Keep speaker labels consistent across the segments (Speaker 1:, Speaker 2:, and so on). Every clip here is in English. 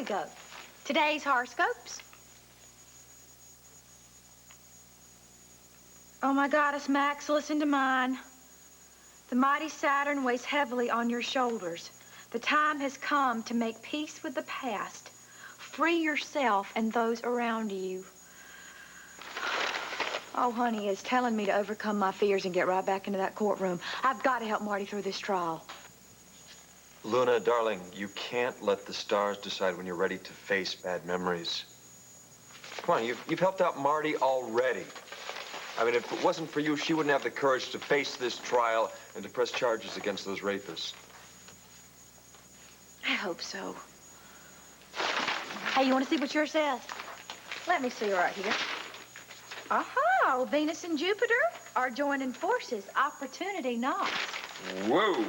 Speaker 1: go. Today's horoscopes. Oh, my goddess, Max, listen to mine. The mighty Saturn weighs heavily on your shoulders. The time has come to make peace with the past. Free yourself and those around you. Oh, honey, it's telling me to overcome my fears and get right back into that courtroom. I've got to help Marty through this trial.
Speaker 2: Luna, darling, you can't let the stars decide when you're ready to face bad memories. Come on, you've helped out Marty already. I mean, if it wasn't for you, she wouldn't have the courage to face this trial and to press charges against those rapists.
Speaker 1: I hope so. Hey, you want to see what yours says? Let me see right here. Aha! Venus and Jupiter are joining forces. Opportunity knocks.
Speaker 2: Whoa!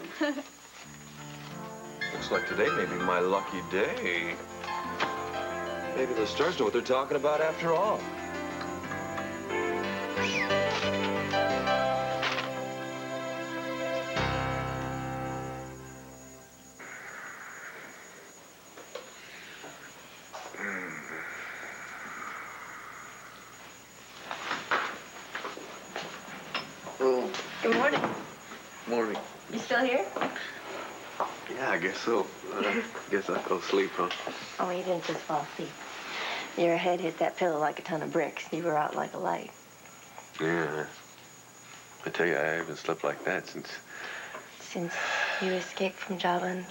Speaker 2: Looks like today may be my lucky day. Maybe the stars know what they're talking about after all.
Speaker 3: Good morning.
Speaker 4: Morning.
Speaker 3: You still here?
Speaker 4: Yeah, I guess so. Guess I'll go sleep, huh?
Speaker 3: Oh, you didn't just fall asleep. Your head hit that pillow like a ton of bricks. You were out like a light.
Speaker 4: Yeah. I tell you, I haven't slept like that since...
Speaker 3: Since you escaped from Java and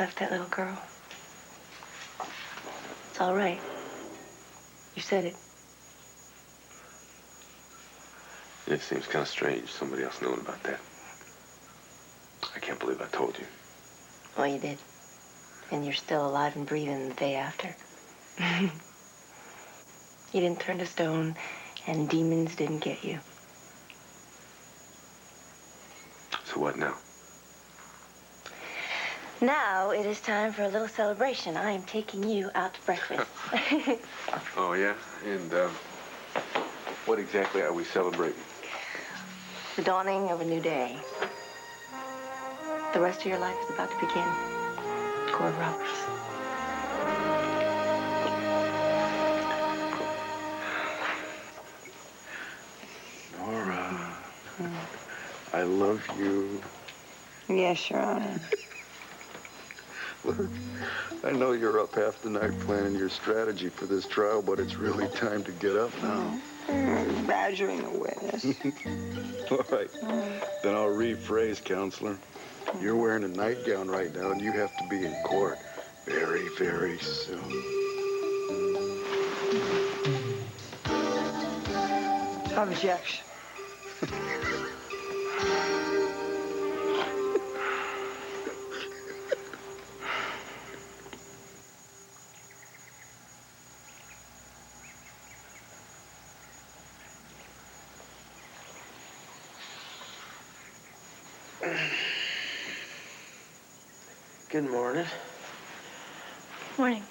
Speaker 3: left that little girl. It's all right. You said it.
Speaker 4: It seems kind of strange, somebody else knowing about that. I can't believe I told you.
Speaker 3: Well, you did. And you're still alive and breathing the day after. You didn't turn to stone, and demons didn't get you.
Speaker 4: So what now?
Speaker 3: Now it is time for a little celebration. I am taking you out to breakfast.
Speaker 4: Oh, yeah? And, what exactly are we celebrating?
Speaker 3: The dawning of a new day. The rest of your life is about to begin. Cora Roberts.
Speaker 4: Nora, I love you.
Speaker 3: Yes, Your Honor.
Speaker 5: Look, I know you're up half the night planning your strategy for this trial, but it's really time to get up now.
Speaker 3: Badgering a witness.
Speaker 5: All right, then I'll rephrase, counselor. You're wearing a nightgown right now, and you have to be in court very, very soon.
Speaker 6: Objection.
Speaker 7: Good morning.
Speaker 1: Morning.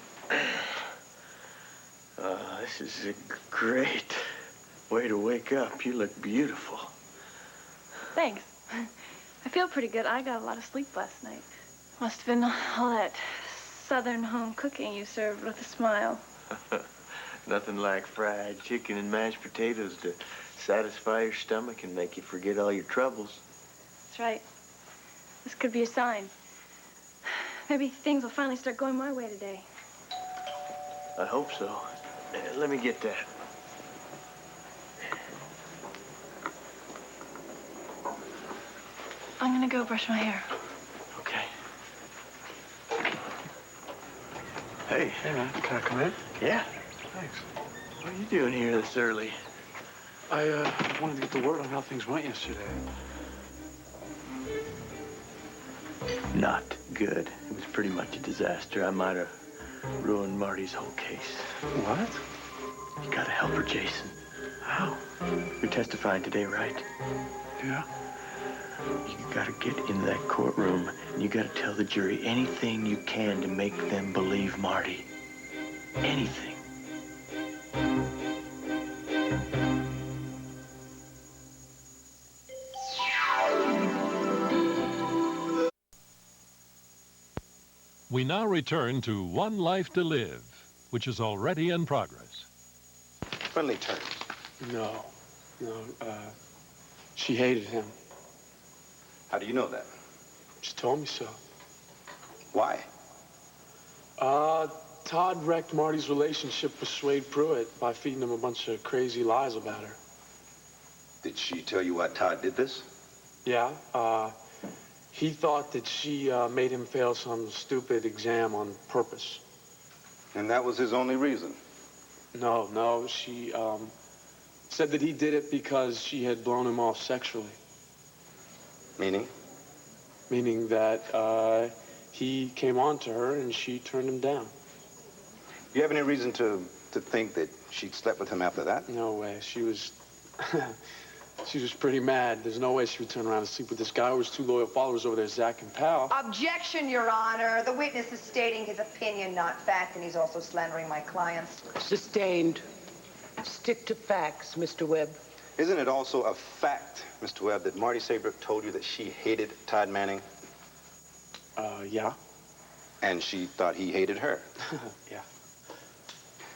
Speaker 7: This is a great way to wake up. You look beautiful.
Speaker 1: Thanks. I feel pretty good. I got a lot of sleep last night. Must have been all that southern home cooking you served with a smile.
Speaker 7: Nothing like fried chicken and mashed potatoes to satisfy your stomach and make you forget all your troubles.
Speaker 1: That's right. This could be a sign. Maybe things will finally start going my way today.
Speaker 7: I hope so. Let me get that.
Speaker 1: I'm gonna go brush my hair.
Speaker 7: Okay. Hey.
Speaker 8: Hey, man. Can I come in?
Speaker 7: Yeah.
Speaker 8: Thanks.
Speaker 7: What are you doing here this early?
Speaker 8: I wanted to get the word on how things went yesterday.
Speaker 7: Not good. It was pretty much a disaster. I might have ruined Marty's whole case.
Speaker 8: What?
Speaker 7: You gotta help her, Jason.
Speaker 8: How?
Speaker 7: You're testifying today, right?
Speaker 8: Yeah?
Speaker 7: You gotta get into that courtroom, and you gotta tell the jury anything you can to make them believe Marty. Anything.
Speaker 9: We now return to One Life to Live, which is already in progress.
Speaker 5: Friendly terms.
Speaker 8: No. She hated him.
Speaker 5: How do you know that?
Speaker 8: She told me so.
Speaker 5: Why?
Speaker 8: Todd wrecked Marty's relationship with Swade Pruitt by feeding him a bunch of crazy lies about her.
Speaker 5: Did she tell you why Todd did this?
Speaker 8: Yeah, he thought that she made him fail some stupid exam on purpose.
Speaker 5: And that was his only reason?
Speaker 8: No, she said that he did it because she had blown him off sexually.
Speaker 5: Meaning?
Speaker 8: Meaning that he came on to her and she turned him down.
Speaker 5: You have any reason to think that she'd slept with him after that?
Speaker 8: No way. She was she was pretty mad. There's no way she would turn around and sleep with this guy who was two loyal followers over there, Zach and Pal.
Speaker 6: Objection, Your Honor. The witness is stating his opinion, not fact, and he's also slandering my clients.
Speaker 10: Sustained. Stick to facts, Mr. Webb.
Speaker 5: Isn't it also a fact, Mr. Webb, that Marty Saybrook told you that she hated Todd Manning?
Speaker 8: Yeah.
Speaker 5: And she thought he hated her?
Speaker 8: Yeah.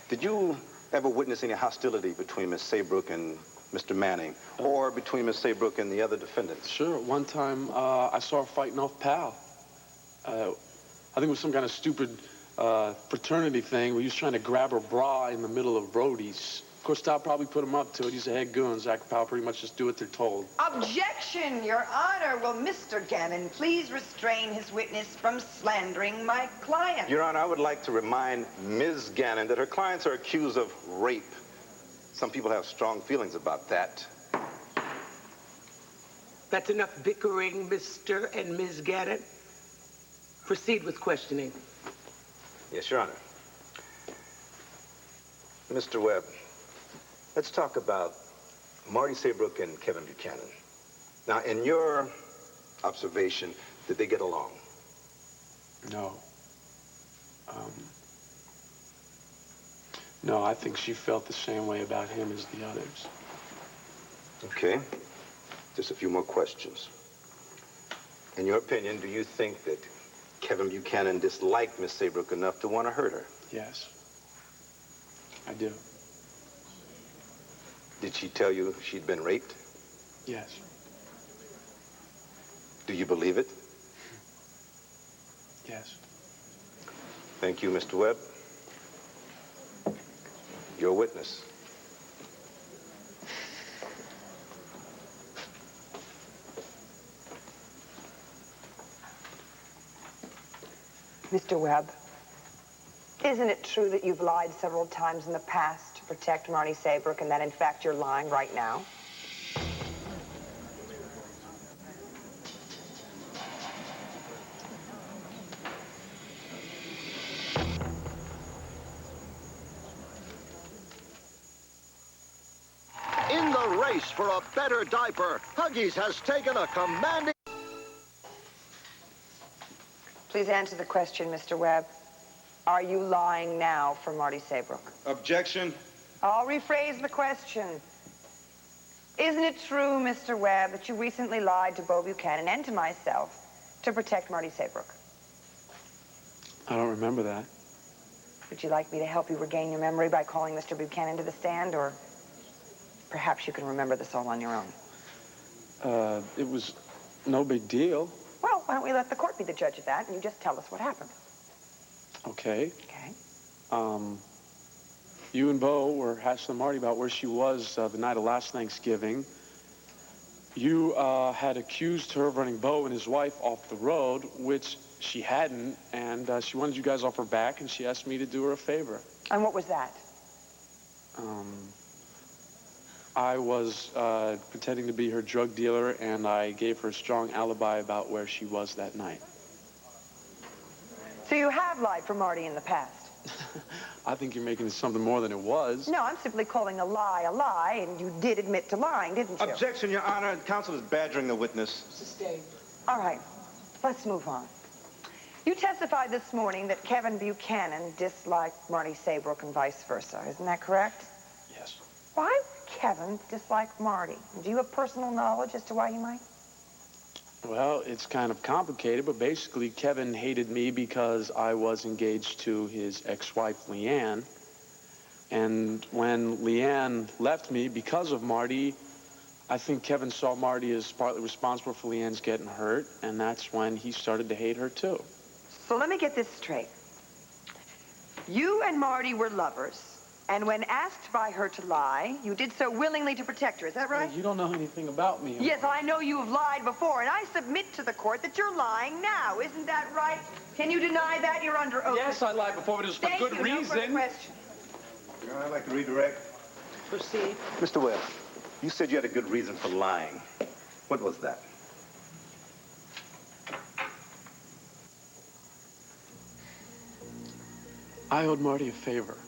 Speaker 5: Did you ever witness any hostility between Miss Saybrook and Mr. Manning, or between Miss Saybrook and the other defendants?
Speaker 8: Sure. One time, I saw her fighting off Pal. I think it was some kind of stupid fraternity thing where he was trying to grab her bra in the middle of roadies. Of course, Todd probably put him up to it. He's a head goon. Zach and Pal pretty much just do what they're told.
Speaker 6: Objection, Your Honor. Will Mr. Gannon please restrain his witness from slandering my client?
Speaker 5: Your Honor, I would like to remind Ms. Gannon that her clients are accused of rape. Some people have strong feelings about that.
Speaker 10: That's enough bickering, Mr. and Ms. Gannon. Proceed with questioning.
Speaker 5: Yes, Your Honor. Mr. Webb, let's talk about Marty Saybrook and Kevin Buchanan. Now, in your observation, did they get along?
Speaker 8: No. No, I think she felt the same way about him as the others.
Speaker 5: Okay. Just a few more questions. In your opinion, do you think that Kevin Buchanan disliked Miss Saybrook enough to want to hurt her?
Speaker 8: Yes. I do.
Speaker 5: Did she tell you she'd been raped?
Speaker 8: Yes.
Speaker 5: Do you believe it?
Speaker 8: Yes.
Speaker 5: Thank you, Mr. Webb. Your witness.
Speaker 6: Mr. Webb, isn't it true that you've lied several times in the past to protect Marty Saybrook, and that, in fact, you're lying right now?
Speaker 11: In the race for a better diaper, Huggies has taken a commanding...
Speaker 6: Please answer the question, Mr. Webb. Are you lying now for Marty Saybrook?
Speaker 5: Objection.
Speaker 6: I'll rephrase the question. Isn't it true, Mr. Webb, that you recently lied to Bo Buchanan and to myself to protect Marty Saybrook?
Speaker 8: I don't remember that.
Speaker 6: Would you like me to help you regain your memory by calling Mr. Buchanan to the stand, or perhaps you can remember this all on your own?
Speaker 8: It was no big deal.
Speaker 6: Well, why don't we let the court be the judge of that, and you just tell us what happened.
Speaker 8: Okay.
Speaker 6: Okay.
Speaker 8: You and Bo were hassling Marty about where she was the night of last Thanksgiving. You had accused her of running Bo and his wife off the road, which she hadn't, and she wanted you guys off her back, and she asked me to do her a favor.
Speaker 6: And what was that?
Speaker 8: I was pretending to be her drug dealer, and I gave her a strong alibi about where she was that night.
Speaker 6: So you have lied for Marty in the past?
Speaker 8: I think you're making it something more than it was.
Speaker 6: No, I'm simply calling a lie, and you did admit to lying, didn't you?
Speaker 5: Objection, Your Honor. Counsel is badgering the witness.
Speaker 10: Sustained.
Speaker 6: All right, let's move on. You testified this morning that Kevin Buchanan disliked Marty Saybrook and vice versa. Isn't that correct?
Speaker 8: Yes.
Speaker 6: Why would Kevin dislike Marty? Do you have personal knowledge as to why he might?
Speaker 8: Well, it's kind of complicated, but basically Kevin hated me because I was engaged to his ex-wife, Leanne. And when Leanne left me because of Marty, I think Kevin saw Marty as partly responsible for Leanne's getting hurt, and that's when he started to hate her, too.
Speaker 6: So let me get this straight. You and Marty were lovers, and when asked by her to lie, you did so willingly to protect her. Is that right?
Speaker 8: You don't know anything about me.
Speaker 6: Yes, I know you have lied before, and I submit to the court that you're lying now. Isn't that right? Can you deny that? You're under oath.
Speaker 8: Yes, I lied before, but it was for good reason.
Speaker 6: No further question.
Speaker 5: Your Honor, I'd like to redirect.
Speaker 10: Proceed.
Speaker 5: Mr. Webb, you said you had a good reason for lying. What was that?
Speaker 8: I owed Marty a favor.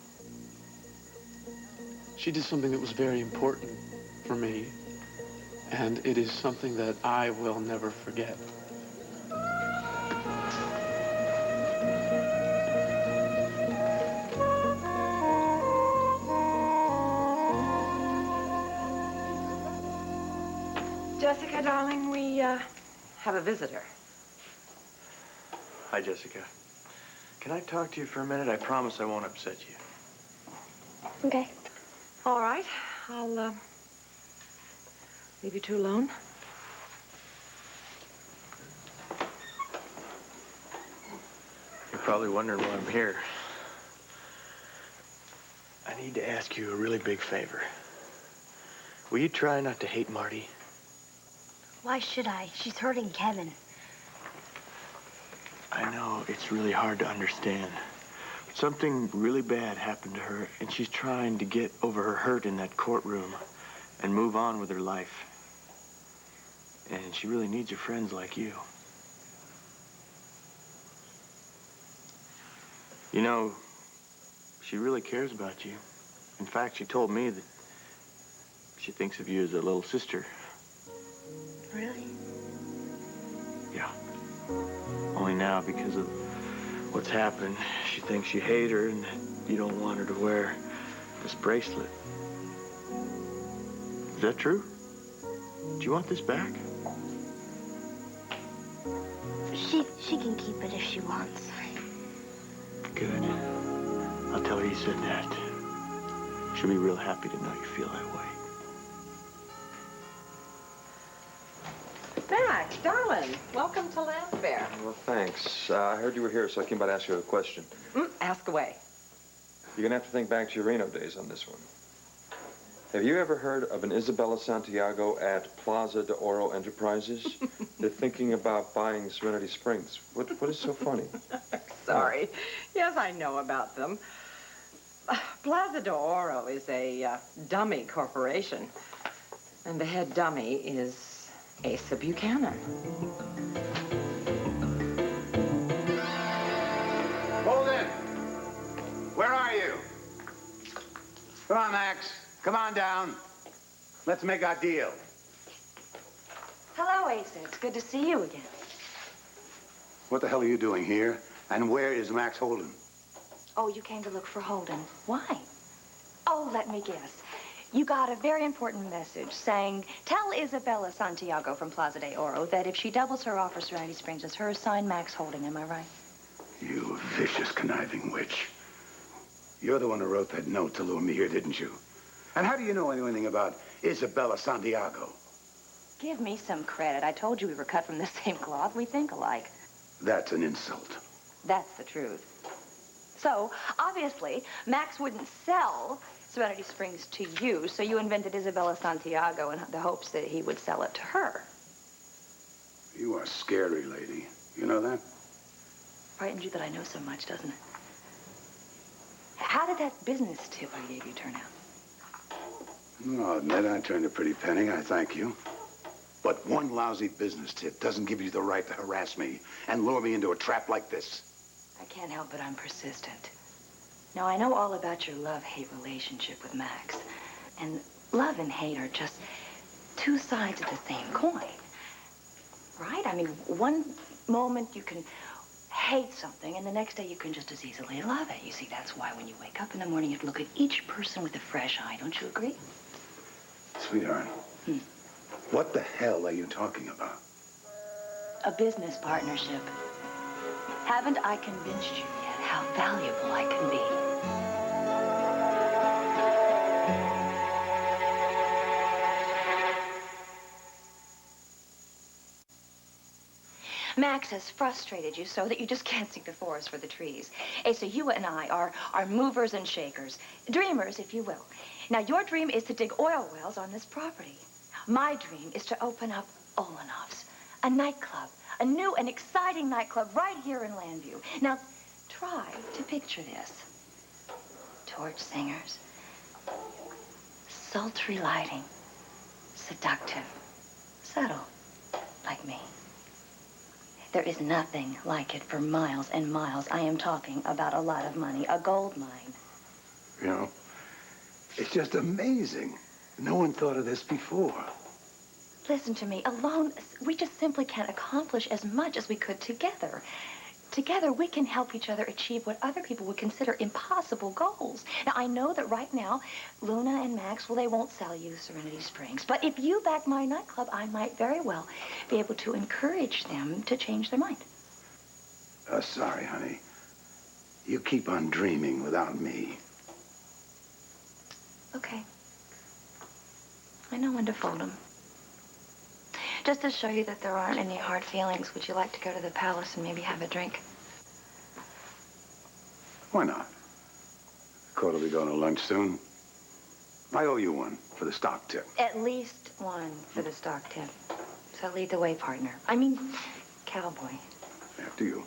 Speaker 8: She did something that was very important for me, and it is something that I will never forget.
Speaker 1: Jessica, darling, we have a visitor.
Speaker 7: Hi, Jessica. Can I talk to you for a minute? I promise I won't upset you.
Speaker 3: Okay.
Speaker 1: All right. I'll leave you two alone.
Speaker 7: You're probably wondering why I'm here. I need to ask you a really big favor. Will you try not to hate Marty?
Speaker 3: Why should I? She's hurting Kevin.
Speaker 7: I know it's really hard to understand. But something really bad happened to her, and she's trying to get over her hurt in that courtroom and move on with her life. And she really needs your friends like you. You know, she really cares about you. In fact, she told me that she thinks of you as a little sister.
Speaker 3: Really?
Speaker 7: Yeah. Only now, because of what's happened, she thinks you hate her and that you don't want her to wear this bracelet. Is that true? Do you want this back?
Speaker 3: She can keep it if she wants.
Speaker 7: Good. I'll tell her you said that. She'll be real happy to know you feel that way.
Speaker 6: Max, darling, welcome to Landfair.
Speaker 2: Well, thanks. I heard you were here, so I came by to ask you a question.
Speaker 6: Ask away.
Speaker 2: You're going to have to think back to your Reno days on this one. Have you ever heard of an Isabella Santiago at Plaza de Oro Enterprises? They're thinking about buying Serenity Springs. What is so funny?
Speaker 6: Sorry. Yes, I know about them. Plaza de Oro is a dummy corporation, and the head dummy is Asa Buchanan.
Speaker 12: Hold in. Where are you? Come on, Max. Come on down. Let's make our deal.
Speaker 1: Hello, Asa. It's good to see you again.
Speaker 12: What the hell are you doing here? And where is Max Holden?
Speaker 1: Oh, you came to look for Holden. Why? Oh, let me guess. You got a very important message saying, tell Isabella Santiago from Plaza de Oro that if she doubles her offer, Serenity Springs is hers, signed Max Holding. Am I right?
Speaker 12: You vicious, conniving witch. You're the one who wrote that note to lure me here, didn't you? And how do you know anything about Isabella Santiago?
Speaker 1: Give me some credit. I told you we were cut from the same cloth. We think alike.
Speaker 12: That's an insult.
Speaker 1: That's the truth. So, obviously, Max wouldn't sell Serenity Springs to you, so you invented Isabella Santiago in the hopes that he would sell it to her.
Speaker 12: You are scary, lady. You know that?
Speaker 1: Frightens you that I know so much, doesn't it? How did that business tip I gave you turn out?
Speaker 12: I'll admit I turned a pretty penny, I thank you. But one lousy business tip doesn't give you the right to harass me and lure me into a trap like this.
Speaker 1: I can't help it, I'm persistent. Now, I know all about your love-hate relationship with Max. And love and hate are just two sides of the same coin. Right? I mean, one moment you can hate something, and the next day you can just as easily love it. You see, that's why when you wake up in the morning, you have to look at each person with a fresh eye. Don't you agree?
Speaker 12: Sweetheart, what the hell are you talking about?
Speaker 3: A business partnership. Haven't I convinced you yet how valuable I can be?
Speaker 1: Max has frustrated you so that you just can't see the forest for the trees. Asa, you and I are movers and shakers, dreamers, if you will. Now, your dream is to dig oil wells on this property. My dream is to open up Olanov's, a nightclub, a new and exciting nightclub right here in Landview. Now, try to picture this. Torch singers, sultry lighting, seductive, subtle, like me. There is nothing like it for miles and miles. I am talking about a lot of money, a gold mine.
Speaker 12: You know, it's just amazing. No one thought of this before.
Speaker 1: Listen to me. Alone, we just simply can't accomplish as much as we could together. Together, we can help each other achieve what other people would consider impossible goals. Now, I know that right now, Luna and Max, well, they won't sell you Serenity Springs. But if you back my nightclub, I might very well be able to encourage them to change their mind.
Speaker 12: Sorry, honey. You keep on dreaming without me.
Speaker 1: Okay. I know when to fold them. Just to show you that there aren't any hard feelings, would you like to go to the palace and maybe have a drink?
Speaker 12: Why not? Court will be going to lunch soon. I owe you one for the stock tip.
Speaker 1: At least one for the stock tip. So lead the way, partner. I mean, cowboy.
Speaker 12: After you.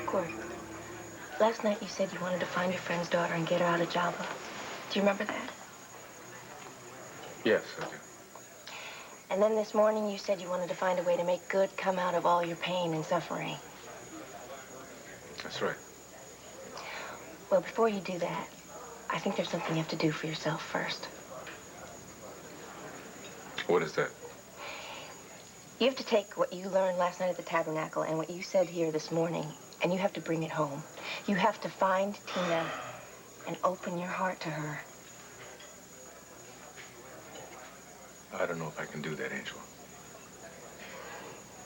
Speaker 3: Court, last night you said you wanted to find your friend's daughter and get her out of Java. Do you remember that?
Speaker 4: Yes, I do.
Speaker 3: And then this morning you said you wanted to find a way to make good come out of all your pain and suffering.
Speaker 4: That's right.
Speaker 3: Well, before you do that, I think there's something you have to do for yourself first.
Speaker 4: What is that?
Speaker 3: You have to take what you learned last night at the Tabernacle and what you said here this morning, and you have to bring it home. You have to find Tina and open your heart to her.
Speaker 4: I don't know if I can do that, Angela.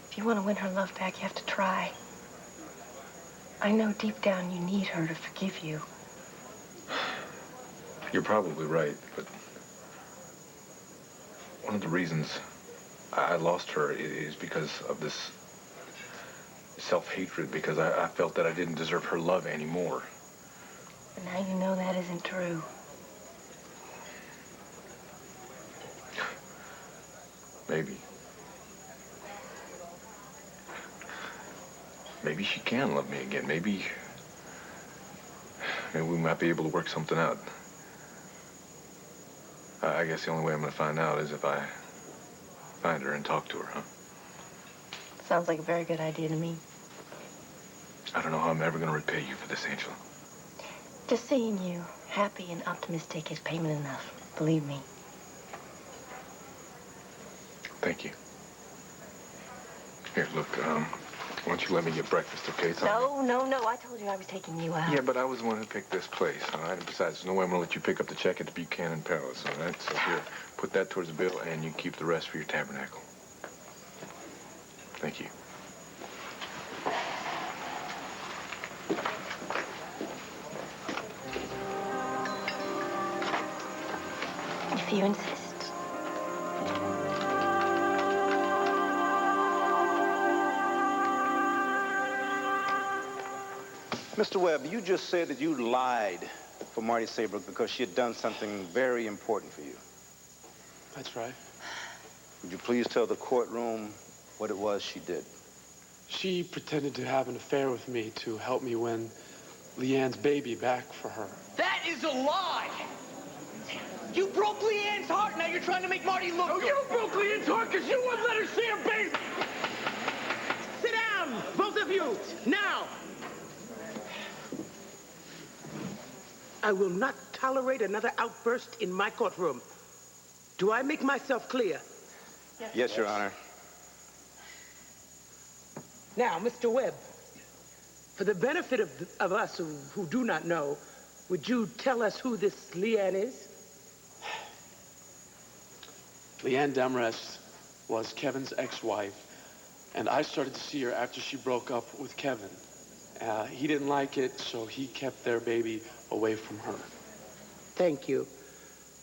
Speaker 3: If you want to win her love back, you have to try. I know deep down you need her to forgive you.
Speaker 4: You're probably right, but one of the reasons I lost her is because of this self-hatred, because I felt that I didn't deserve her love anymore.
Speaker 3: And now you know that isn't true.
Speaker 4: Maybe. Maybe she can love me again. Maybe we might be able to work something out. I guess the only way I'm going to find out is if I find her and talk to her, huh?
Speaker 3: Sounds like a very good idea to me.
Speaker 4: I don't know how I'm ever going to repay you for this, Angela.
Speaker 3: Just seeing you happy and optimistic is payment enough. Believe me.
Speaker 4: Thank you. Here, look, why don't you let me get breakfast, okay?
Speaker 3: No. I told you I was taking you out.
Speaker 4: Yeah, but I was the one who picked this place, all right? And besides, there's no way I'm going to let you pick up the check at the Buchanan Palace, all right? So here, put that towards the bill, and you keep the rest for your tabernacle. Thank you.
Speaker 3: If you insist.
Speaker 5: Mr. Webb, you just said that you lied for Marty Saybrook because she had done something very important for you.
Speaker 8: That's right.
Speaker 5: Would you please tell the courtroom what it was she did?
Speaker 8: She pretended to have an affair with me to help me win Leanne's baby back for her.
Speaker 13: That is a lie! You broke Leanne's heart, now you're trying to make Marty look good.
Speaker 10: You broke Leanne's heart because you wouldn't let her see her baby! Sit down, both of you, now! I will not tolerate another outburst in my courtroom. Do I make myself clear?
Speaker 5: Yes, Your Honor.
Speaker 10: Now, Mr. Webb, For the benefit of us who do not know, would you tell us who this Leanne is?
Speaker 8: Leanne Demrest was Kevin's ex-wife, and I started to see her after she broke up with Kevin. He didn't like it, so he kept their baby away from her.
Speaker 10: Thank you.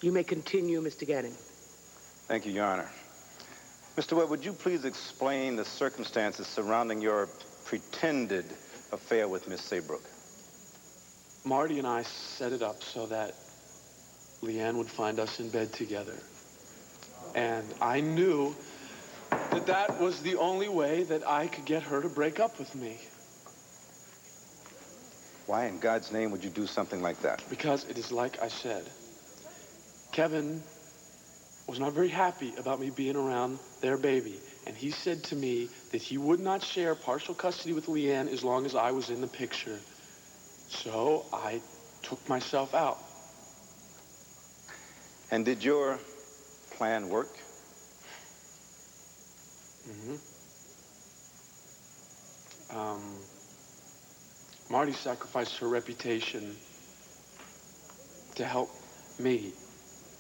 Speaker 10: You may continue, Mr. Gannon.
Speaker 5: Thank you, Your Honor. Mr. Webb, would you please explain the circumstances surrounding your pretended affair with Miss Saybrook?
Speaker 8: Marty and I set it up so that Leanne would find us in bed together. And I knew that that was the only way that I could get her to break up with me.
Speaker 5: Why in God's name would you do something like that?
Speaker 8: Because it is like I said. Kevin was not very happy about me being around their baby. And he said to me that he would not share partial custody with Leanne as long as I was in the picture. So I took myself out.
Speaker 5: And did your plan work?
Speaker 8: Marty sacrificed her reputation to help me.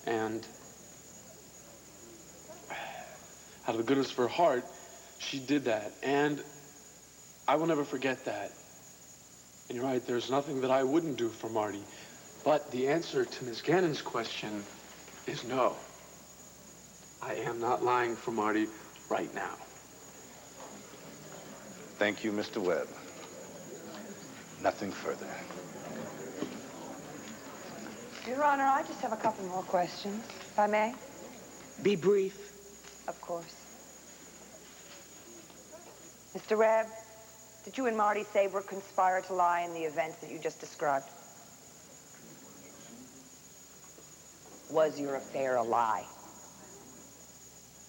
Speaker 8: And out of the goodness of her heart, she did that. And I will never forget that. And you're right, there's nothing that I wouldn't do for Marty. But the answer to Ms. Gannon's question is no. I am not lying for Marty right now.
Speaker 5: Thank you, Mr. Webb. Nothing further.
Speaker 14: Your Honor, I just have a couple more questions, if I may.
Speaker 10: Be brief.
Speaker 14: Of course. Mr. Webb, did you and Marty Saybrook conspire to lie in the events that you just described? Was your affair a lie?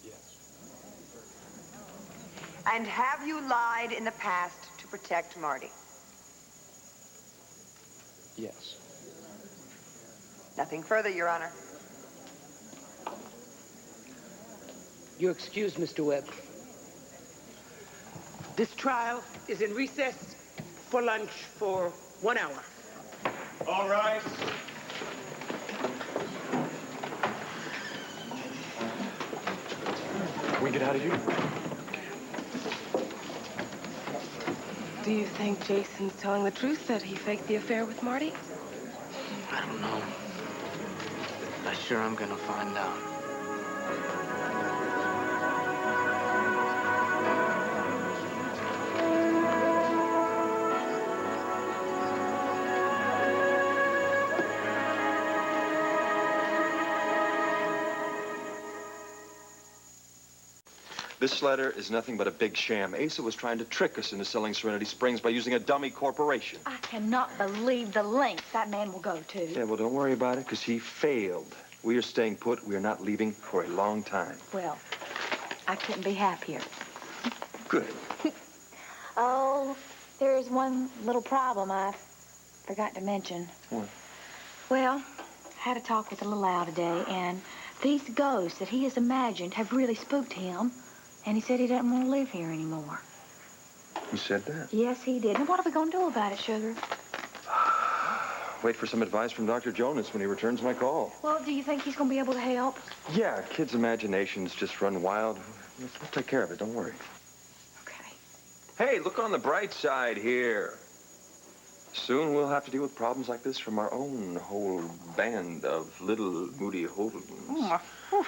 Speaker 8: Yes.
Speaker 14: And have you lied in the past to protect Marty?
Speaker 8: Yes.
Speaker 14: Nothing further, Your Honor.
Speaker 10: You're excused, Mr. Webb. This trial is in recess for lunch for 1 hour.
Speaker 5: All right.
Speaker 7: Can we get out of here?
Speaker 15: Do you think Jason's telling the truth, that he faked the affair with Marty?
Speaker 7: I don't know. But sure I'm gonna find out.
Speaker 2: This letter is nothing but a big sham. Asa was trying to trick us into selling Serenity Springs by using a dummy corporation.
Speaker 1: I cannot believe the lengths that man will go to.
Speaker 2: Yeah, well, don't worry about it, because he failed. We are staying put. We are not leaving for a long time.
Speaker 1: Well, I couldn't be happier.
Speaker 2: Good.
Speaker 1: Oh, there is one little problem I forgot to mention.
Speaker 2: What?
Speaker 1: Well, I had a talk with the little owl today, and these ghosts that he has imagined have really spooked him. And he said he doesn't want to live here anymore.
Speaker 2: He said that?
Speaker 1: Yes, he did. And what are we going to do about it, Sugar?
Speaker 2: Wait for some advice from Dr. Jonas when he returns my call.
Speaker 1: Well, do you think he's going to be able to help?
Speaker 2: Yeah, kids' imaginations just run wild. We'll take care of it. Don't worry.
Speaker 1: Okay.
Speaker 2: Hey, look on the bright side here. Soon we'll have to deal with problems like this from our own whole band of little Moody Holdens.
Speaker 1: Oh,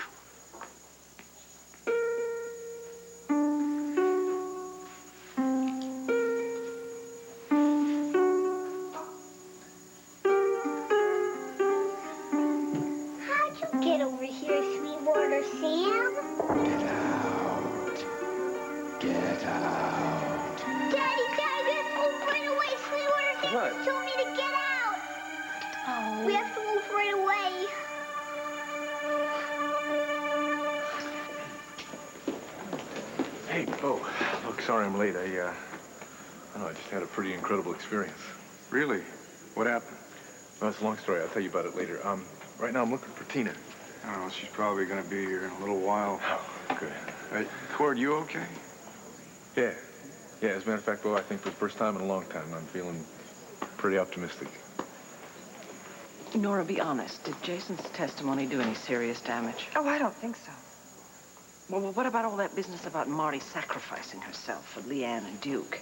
Speaker 16: Get over here, Sweetwater Sam.
Speaker 12: Get out. Get out.
Speaker 16: Daddy, we have to move right away. Sweetwater Sam
Speaker 2: What?
Speaker 16: just told me to get out.
Speaker 1: Oh.
Speaker 16: We have to move right away.
Speaker 4: Hey, Bo. Look, sorry I'm late. I know, I just had a pretty incredible experience.
Speaker 12: Really? What happened?
Speaker 4: Well, it's a long story. I'll tell you about it later. Right now I'm looking for Tina.
Speaker 12: I don't know. She's probably going to be here in a little while.
Speaker 4: Oh, good.
Speaker 12: Hey, Cord, you okay?
Speaker 4: Yeah. Yeah, as a matter of fact, Bo, I think for the first time in a long time, I'm feeling pretty optimistic.
Speaker 6: Nora, be honest. Did Jason's testimony do any serious damage?
Speaker 14: Oh, I don't think so.
Speaker 6: Well, what about all that business about Marty sacrificing herself for Leanne and Duke?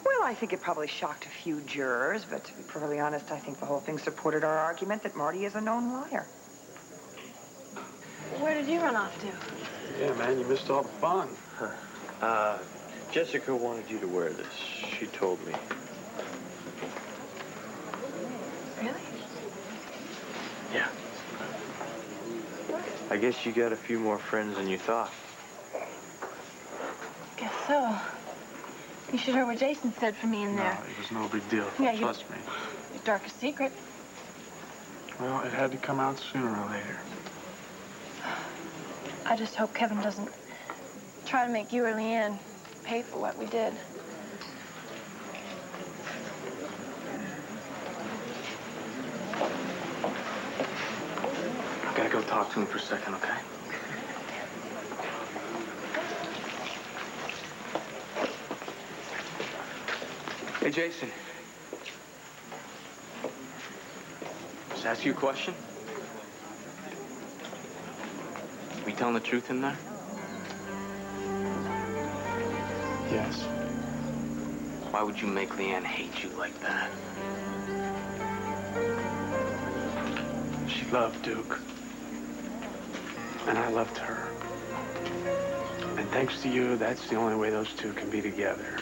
Speaker 14: Well, I think it probably shocked a few jurors, but to be perfectly honest, I think the whole thing supported our argument that Marty is a known liar.
Speaker 15: Where did you run off to?
Speaker 8: Yeah, man, you missed all the fun.
Speaker 7: Jessica wanted you to wear this. She told me.
Speaker 15: Really?
Speaker 7: Yeah. I guess you got a few more friends than you thought.
Speaker 15: Guess so. You should hear what Jason said for me in there.
Speaker 8: No, it was no big deal.
Speaker 15: Yeah,
Speaker 8: Trust me.
Speaker 15: Your darkest secret.
Speaker 8: Well, it had to come out sooner or later.
Speaker 15: I just hope Kevin doesn't try to make you or Leanne pay for what we did.
Speaker 7: I gotta go talk to him for a second, okay? Hey, Jason. Just ask you a question? Are you telling the truth in there?
Speaker 8: Yes.
Speaker 7: Why would you make Leanne hate you like that?
Speaker 8: She loved Duke. And I loved her. And thanks to you, that's the only way those two can be together.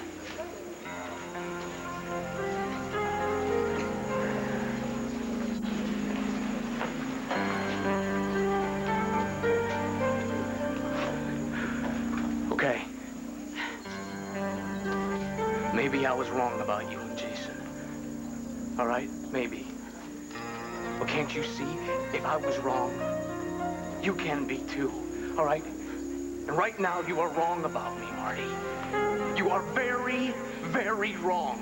Speaker 7: Okay. Maybe I was wrong about you and Jason. All right? Maybe. But can't you see? If I was wrong, you can be too. All right? And right now, you are wrong about me, Marty. You are very, very wrong.